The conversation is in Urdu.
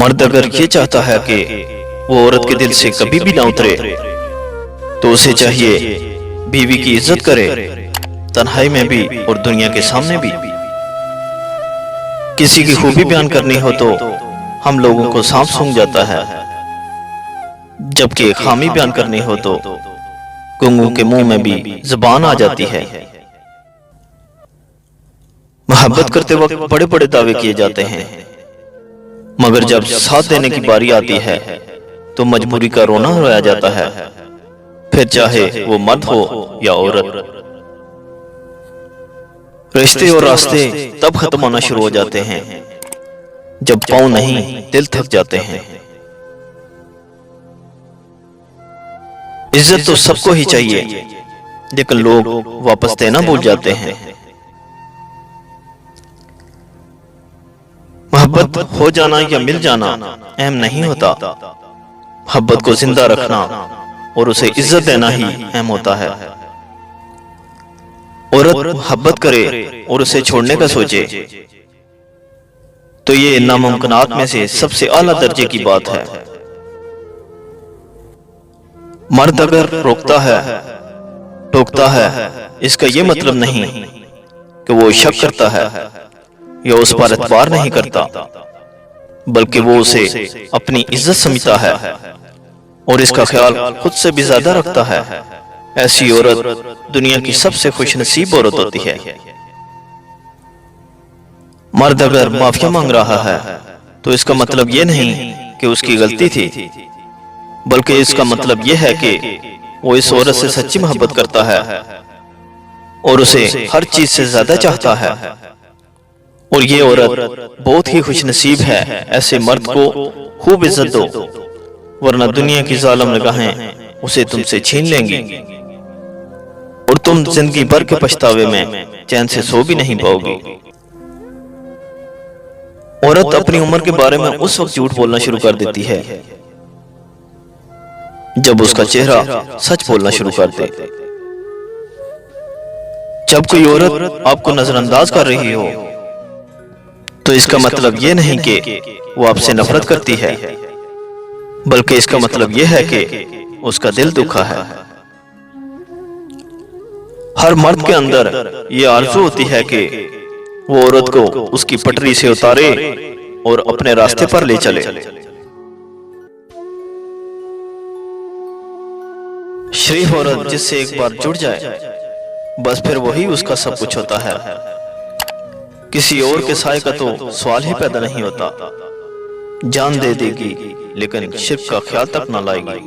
مرد اگر یہ چاہتا ہے کہ وہ عورت کے دل سے کبھی بھی نہ اترے تو اسے چاہیے بیوی کی عزت کرے، تنہائی میں بھی اور دنیا کے سامنے بھی۔ کسی کی خوبی بیان کرنی ہو تو ہم لوگوں کو سانپ سونگھ جاتا ہے، جبکہ خامی بیان کرنی ہو تو گنگوں کے منہ میں بھی زبان آ جاتی ہے۔ محبت کرتے وقت بڑے بڑے دعوے کیے جاتے ہیں، مگر جب ساتھ دینے کی باری آتی ہے تو مجبوری کا رونا رویا جاتا ہے، پھر چاہے وہ مرد ہو یا عورت۔ رشتے اور راستے تب ختم ہونا شروع ہو جاتے ہیں جب پاؤں نہیں دل تھک جاتے ہیں۔ عزت تو سب کو ہی چاہیے، لیکن لوگ واپس دینا بھول جاتے ہیں۔ محبت ہو جانا یا مل جانا اہم نہیں ہوتا، محبت کو زندہ رکھنا اور اسے عزت دینا ہی اہم ہوتا ہے۔ عورت محبت کرے اور اسے چھوڑنے کا سوچے تو یہ ناممکنات میں سے سب سے اعلیٰ درجے کی بات ہے۔ مرد اگر روکتا ہے، ٹوکتا ہے، اس کا یہ مطلب نہیں کہ وہ شک کرتا ہے یا اس پر اعتبار نہیں کرتا، بلکہ وہ اسے اپنی عزت سمجھتا ہے اور اس کا خیال خود سے بھی زیادہ رکھتا ہے۔ ایسی عورت دنیا کی سب سے خوش نصیب عورت ہوتی ہے۔ مرد اگر معافی مانگ رہا ہے تو اس کا مطلب یہ نہیں کہ اس کی غلطی تھی، بلکہ اس کا مطلب یہ ہے کہ وہ اس عورت سے سچی محبت کرتا ہے اور اسے ہر چیز سے زیادہ چاہتا ہے، اور یہ عورت بہت ہی خوش نصیب ہے۔ ایسے مرد کو خوب عزت دو، ورنہ دنیا کی ظالم نگاہیں اسے تم سے چھین لیں گی اور تم زندگی بھر کے پچھتاوے میں چین سے سو بھی نہیں پاؤ گی۔ عورت اپنی عمر کے بارے میں اس وقت جھوٹ بولنا شروع کر دیتی ہے جب اس کا چہرہ سچ بولنا شروع کر دے۔ جب کوئی عورت آپ کو نظر انداز کر رہی ہو تو اس کا مطلب یہ نہیں کہ وہ آپ سے نفرت کرتی ہے، بلکہ اس کا مطلب یہ ہے کہ اس کا دل دکھا ہے۔ ہر مرد کے اندر یہ آرزو ہوتی ہے کہ وہ عورت کو اس کی پٹری سے اتارے اور اپنے راستے پر لے چلے۔ شریف عورت جس سے ایک بار جڑ جائے بس پھر وہی اس کا سب کچھ ہوتا ہے، کسی اور کے سائے کا تو سوال ہی پیدا نہیں ہوتا۔ جان دے دے گی لیکن شرک کا خیال تک نہ لائے گی۔